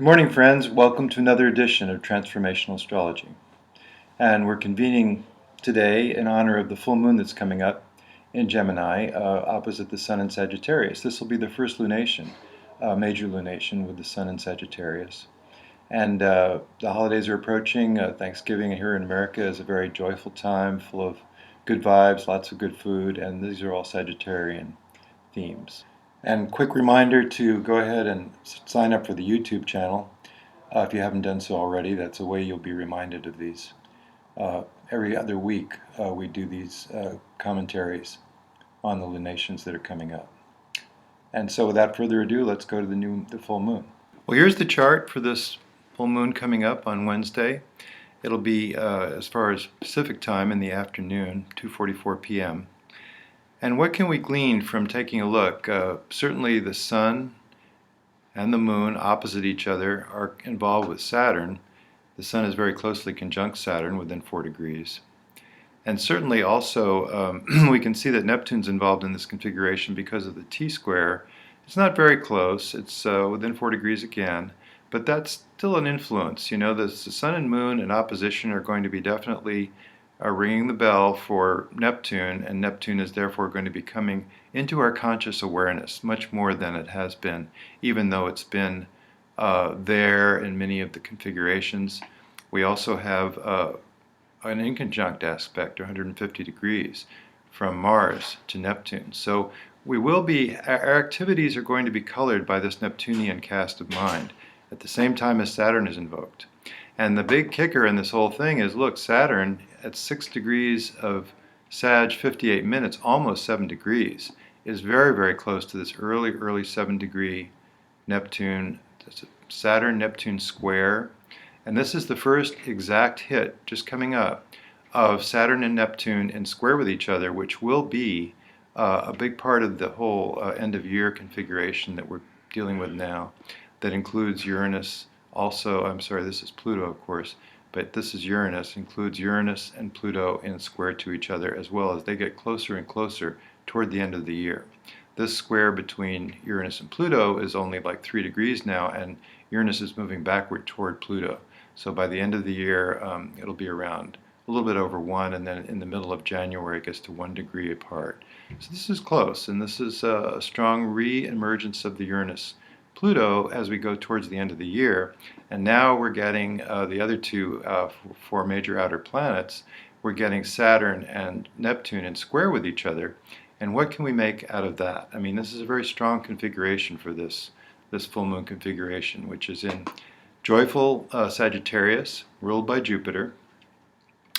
Good morning, friends. Welcome to another edition of Transformational Astrology. And we're convening today in honor of the full moon that's coming up in Gemini, opposite the Sun in Sagittarius. This will be the first lunation, major lunation with the Sun in Sagittarius. And the holidays are approaching. Thanksgiving here in America is a very joyful time, full of good vibes, lots of good food, and these are all Sagittarian themes. And quick reminder to go ahead and sign up for the YouTube channel if you haven't done so already. That's a way you'll be reminded of these. Every other week we do these commentaries on the lunations that are coming up. And so without further ado, let's go to the full moon. Well, here's the chart for this full moon coming up on Wednesday. It'll be, as far as Pacific time, in the afternoon, 2:44 p.m. And what can we glean from taking a look? Certainly the Sun and the Moon, opposite each other, are involved with Saturn. The Sun is very closely conjunct Saturn within 4 degrees. And certainly also we can see that Neptune's involved in this configuration because of the T-square. It's not very close. It's within 4 degrees again. But that's still an influence. You know, the Sun and Moon in opposition are going to be definitely ringing the bell for Neptune, and Neptune is therefore going to be coming into our conscious awareness much more than it has been, even though it's been there in many of the configurations. We also have an inconjunct aspect, 150 degrees, from Mars to Neptune. So our activities are going to be colored by this Neptunian cast of mind at the same time as Saturn is invoked. And the big kicker in this whole thing is, look, Saturn at 6 degrees of Sag, 58 minutes, almost 7 degrees, is very, very close to this early 7-degree Neptune, Saturn-Neptune square. And this is the first exact hit, just coming up, of Saturn and Neptune in square with each other, which will be a big part of the whole end-of-year configuration that we're dealing with now. That includes Uranus. Also, I'm sorry, this is Pluto, of course, but this is Uranus, includes Uranus and Pluto in square to each other, as well as they get closer and closer toward the end of the year. This square between Uranus and Pluto is only like 3 degrees now, and Uranus is moving backward toward Pluto. So by the end of the year, it'll be around a little bit over 1, and then in the middle of January it gets to 1 degree apart. So this is close, and this is a strong re-emergence of the Uranus Pluto as we go towards the end of the year. And now we're getting the other two four major outer planets. We're getting Saturn and Neptune in square with each other. And what can we make out of that? I mean, this is a very strong configuration for this full moon configuration, which is in joyful Sagittarius, ruled by Jupiter.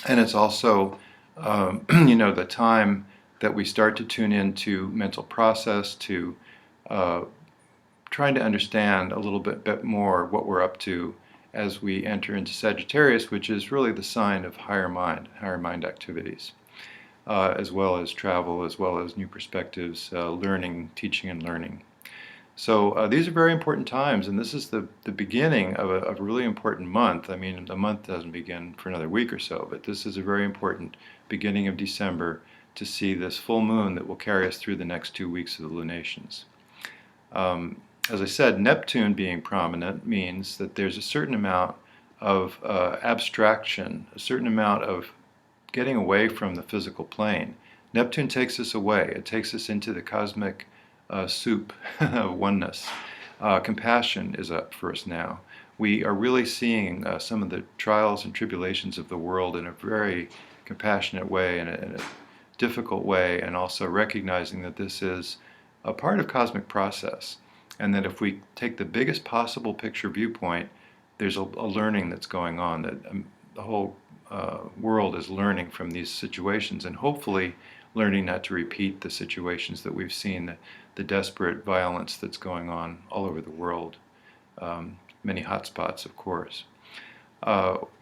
And it's also, you know, the time that we start to tune into mental process, to trying to understand a little bit more what we're up to as we enter into Sagittarius, which is really the sign of higher mind activities, as well as travel, as well as new perspectives, learning, teaching and learning. So these are very important times, and this is the beginning of a really important month. I mean, the month doesn't begin for another week or so, but this is a very important beginning of December to see this full moon that will carry us through the next 2 weeks of the lunations. As I said, Neptune being prominent means that there's a certain amount of abstraction, a certain amount of getting away from the physical plane. Neptune takes us away. It takes us into the cosmic soup of oneness. Compassion is up for us now. We are really seeing some of the trials and tribulations of the world in a very compassionate way, in a difficult way, and also recognizing that this is a part of cosmic process. And that if we take the biggest possible picture viewpoint, there's a learning that's going on, that the whole world is learning from these situations, and hopefully learning not to repeat the situations that we've seen, the desperate violence that's going on all over the world, many hotspots, of course.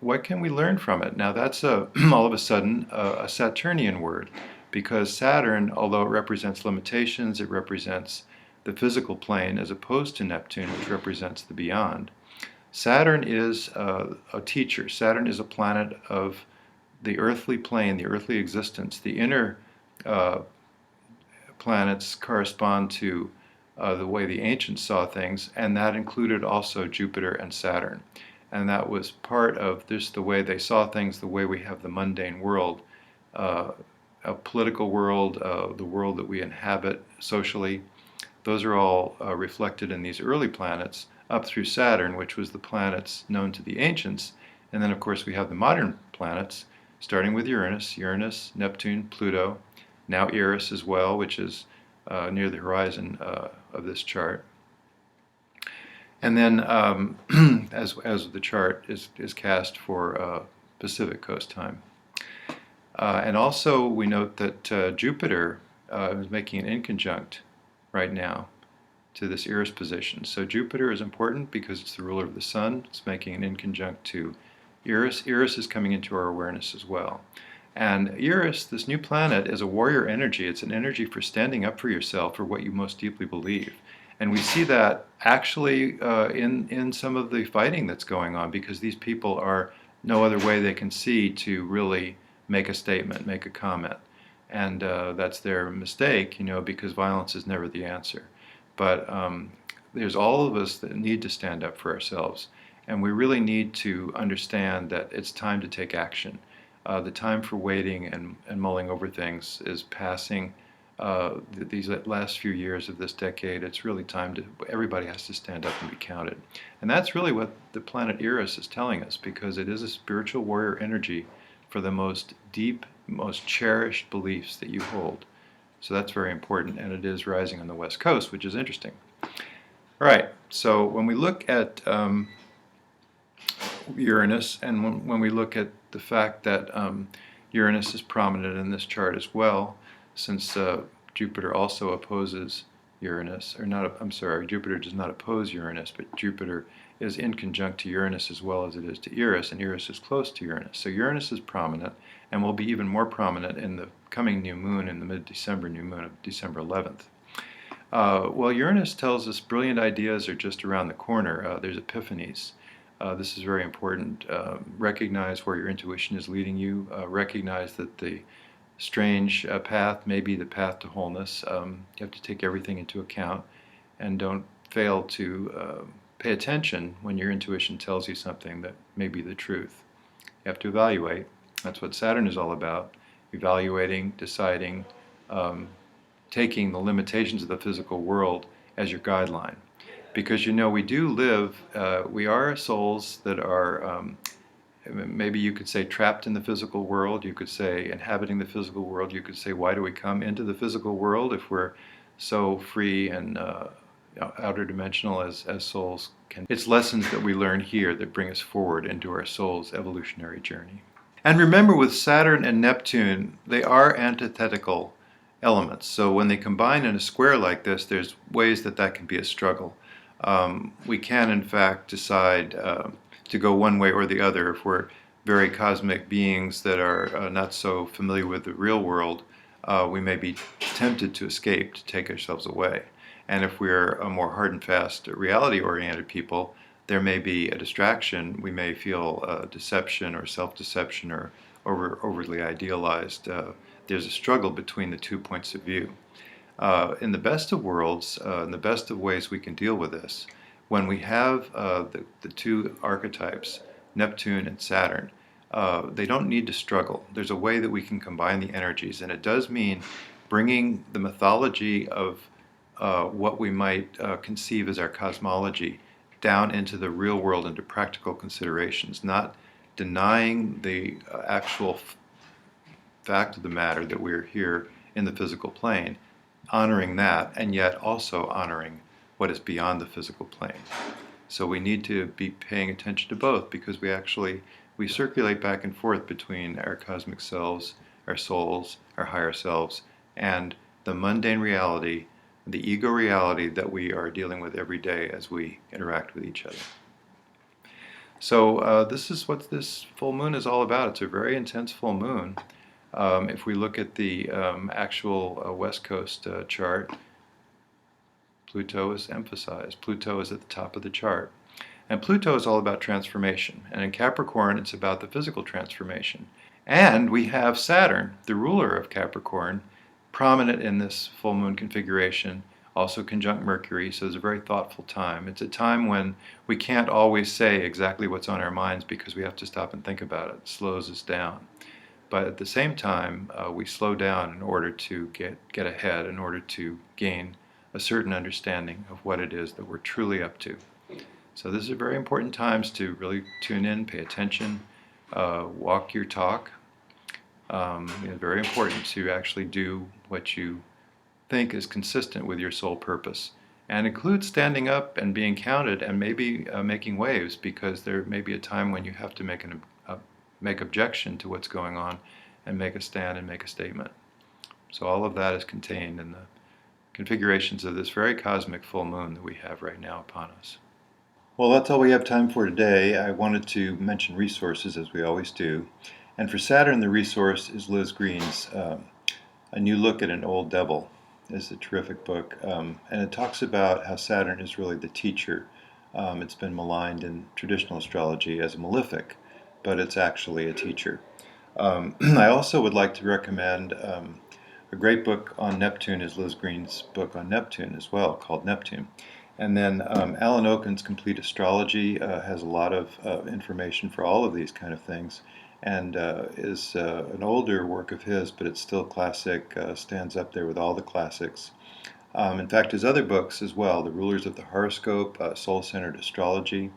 What can we learn from it? Now that's all of a sudden a Saturnian word, because Saturn, although it represents limitations, it represents the physical plane, as opposed to Neptune, which represents the beyond. Saturn is a teacher. Saturn is a planet of the earthly plane, the earthly existence. The inner planets correspond to the way the ancients saw things, and that included also Jupiter and Saturn. And that was part of just the way they saw things, the way we have the mundane world, a political world, the world that we inhabit socially. Those are all reflected in these early planets up through Saturn, which was the planets known to the ancients. And then, of course, we have the modern planets, starting with Uranus, Neptune, Pluto, now Eris as well, which is near the horizon of this chart. And then, as the chart is cast for Pacific Coast time. And also, we note that Jupiter is making an inconjunct right now to this Eris position. So Jupiter is important because it's the ruler of the Sun. It's making an inconjunct to Eris. Eris is coming into our awareness as well. And Eris, this new planet, is a warrior energy. It's an energy for standing up for yourself, for what you most deeply believe. And we see that actually in some of the fighting that's going on, because these people are no other way they can see to really make a statement, make a comment. And that's their mistake, because violence is never the answer. But there's all of us that need to stand up for ourselves. And we really need to understand that it's time to take action. The time for waiting and mulling over things is passing. These last few years of this decade, it's really time to, everybody has to stand up and be counted. And that's really what the planet Eris is telling us, because it is a spiritual warrior energy for the most deep, most cherished beliefs that you hold. So that's very important, and it is rising on the West Coast, which is interesting. All right, so when we look at Uranus, and when we look at the fact that Uranus is prominent in this chart as well, since Jupiter also opposes Uranus, or not, I'm sorry, Jupiter does not oppose Uranus, but Jupiter is inconjunct to Uranus as well as it is to Eris, and Eris is close to Uranus. So Uranus is prominent, and will be even more prominent in the coming new moon, in the mid-December new moon of December 11th. Well, Uranus tells us brilliant ideas are just around the corner. There's epiphanies. This is very important. Recognize where your intuition is leading you. Recognize that the strange path may be the path to wholeness. You have to take everything into account, and don't fail to pay attention when your intuition tells you something that may be the truth. You have to evaluate. That's what Saturn is all about. Evaluating, deciding, taking the limitations of the physical world as your guideline. Because we do live, we are souls that are, maybe you could say trapped in the physical world, you could say inhabiting the physical world, you could say why do we come into the physical world if we're so free and outer dimensional as souls can. It's lessons that we learn here that bring us forward into our soul's evolutionary journey. And remember, with Saturn and Neptune, they are antithetical elements. So when they combine in a square like this, there's ways that can be a struggle. We can, in fact, decide to go one way or the other. If we're very cosmic beings that are not so familiar with the real world, we may be tempted to escape, to take ourselves away. And if we're a more hard and fast, reality-oriented people, there may be a distraction. We may feel deception or self-deception or overly idealized. There's a struggle between the 2 points of view. In the best of worlds, in the best of ways we can deal with this, when we have the two archetypes, Neptune and Saturn, they don't need to struggle. There's a way that we can combine the energies, and it does mean bringing the mythology of what we might conceive as our cosmology down into the real world, into practical considerations, not denying the actual fact of the matter that we're here in the physical plane, honoring that, and yet also honoring what is beyond the physical plane. So we need to be paying attention to both, because we circulate back and forth between our cosmic selves, our souls, our higher selves, and the mundane reality, the ego reality that we are dealing with every day as we interact with each other. So this is what this full moon is all about. It's a very intense full moon. If we look at the actual West Coast chart, Pluto is emphasized. Pluto is at the top of the chart. And Pluto is all about transformation. And in Capricorn, it's about the physical transformation. And we have Saturn, the ruler of Capricorn, prominent in this full moon configuration, also conjunct Mercury, so it's a very thoughtful time. It's a time when we can't always say exactly what's on our minds because we have to stop and think about it. It slows us down. But at the same time, we slow down in order to get ahead, in order to gain a certain understanding of what it is that we're truly up to. So this is very important times to really tune in, pay attention, walk your talk. It's very important to actually do what you think is consistent with your soul purpose, and include standing up and being counted and maybe making waves, because there may be a time when you have to make objection to what's going on and make a stand and make a statement. So all of that is contained in the configurations of this very cosmic full moon that we have right now upon us. Well, that's all we have time for today. I wanted to mention resources, as we always do. And for Saturn, the resource is Liz Green's A New Look at an Old Devil. It's a terrific book, and it talks about how Saturn is really the teacher. It's been maligned in traditional astrology as a malefic, but it's actually a teacher. I also would like to recommend a great book on Neptune is Liz Green's book on Neptune as well, called Neptune. And then Alan Oken's Complete Astrology has a lot of information for all of these kind of things, and is an older work of his, but it's still classic, stands up there with all the classics. In fact, his other books as well, The Rulers of the Horoscope, Soul-Centered Astrology,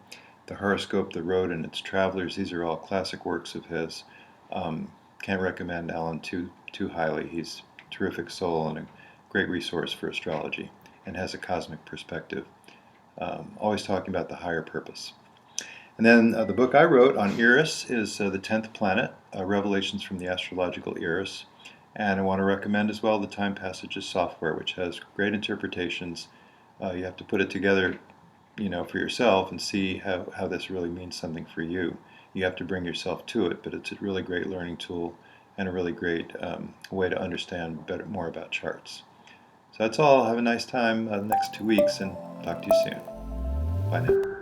The Horoscope, The Road and Its Travelers, these are all classic works of his. Can't recommend Alan too highly. He's a terrific soul and a great resource for astrology, and has a cosmic perspective, always talking about the higher purpose. And then the book I wrote on Eris is The 10th Planet, Revelations from the Astrological Eris. And I want to recommend as well the Time Passages software, which has great interpretations. You have to put it together, for yourself and see how this really means something for you. You have to bring yourself to it, but it's a really great learning tool and a really great way to understand more about charts. So that's all. Have a nice time the next 2 weeks, and talk to you soon. Bye now.